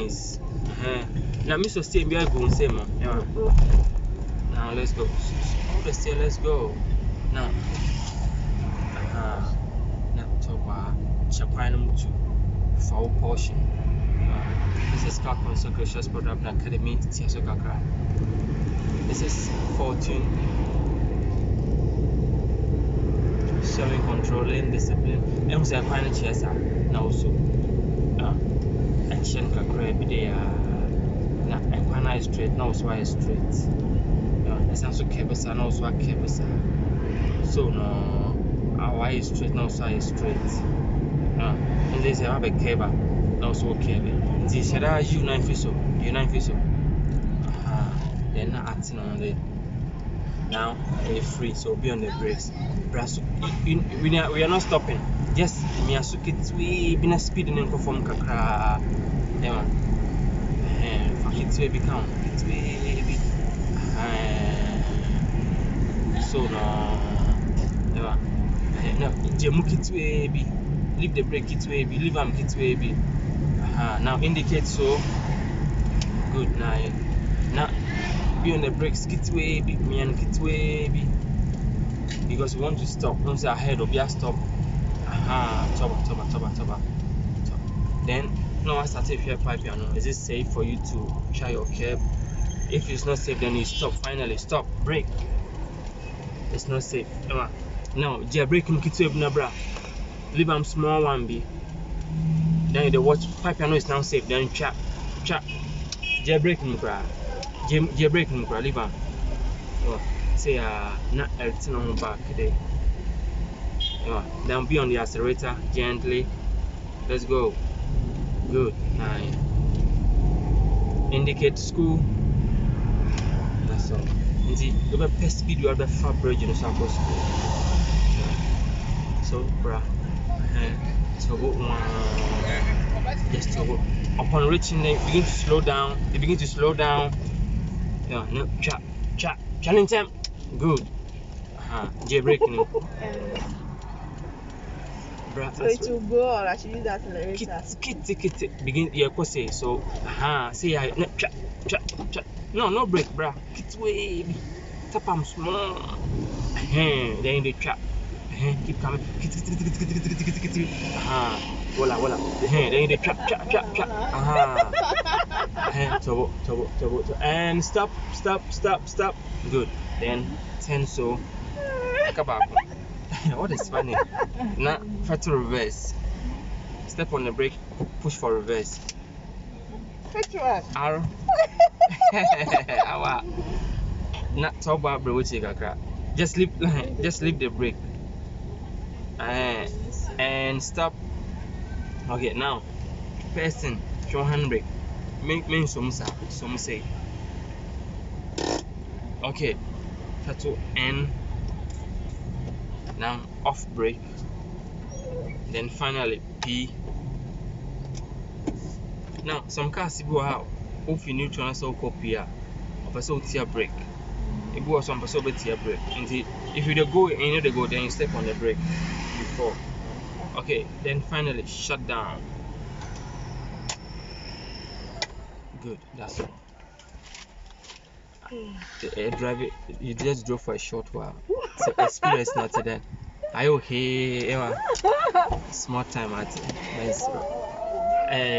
nice. Now Mr. Stay be go same. Now let's go. Let's go. Now. Now talk Chapinum to foul portion. This is Car Consecrations Production Academy, Tiaso Kakra. This is Fortune. Showing controlling discipline. I'm saying I find chairs now so. Action Kakra every day. Now I straight, now so I straight. It's also Kebasa, now so I Kebasa. So no, I straight, now so I straight. And they say I have a cable, now so cable. The Shada unite for so. They're not acting on it. Now they're free, so be on the brakes. We are not stopping. Just me as we been a speeding and perform kakra. It's way become. It's way. So no. No, Jemu kits way be. Leave the brake kits way be. Leave them kits way be. Now indicate so. Good night. Now be on the brakes kits way be. Me and kits way be. Because we want to stop. Once ahead of your stop. Top. Then now I start if your pipe piano. Is it safe for you to try your curb? If it's not safe, then you stop. Finally, stop. Brake. It's not safe. Now, you're braking kits way bra. Leave them small one be. Then the watch pipe piano is now safe. Then chap. Jailbreaking cry. Jailbreaking cry. Leave them. Say not everything on back today. Then be on the accelerator gently. Let's go. Good. Nice. Indicate school. That's all. You have a speed. You have a far bridge in the school. So, bruh. So go just to go. Upon reaching, they begin to slow down. No, challenge them. Good. Jailbreaking. So it will go or I should use that accelerator. Kit. Begin. Yeah, say so. Say no, no break, bruh. Kit way. Tap them small. Then they trap. Keep coming. Voila. Then they trap. Turbo. And stop. Good. Then 10 so. Come back. What is funny? Now, try to reverse. Step on the brake, push for reverse. Which one? R. Not talk about brake, just leave the brake. And stop. Okay, now person show handbrake. Make some say. Okay, try to N. Now off brake. Then finally P. Now some cars go out. If you neutral and so copy or person tear brake. It was some person tear brake. If you go and they go, then you step on the brake before. Okay, then finally shut down. Good, that's all. Drive it. You just drove for a short while. So experience not then. I okay, smart time at it.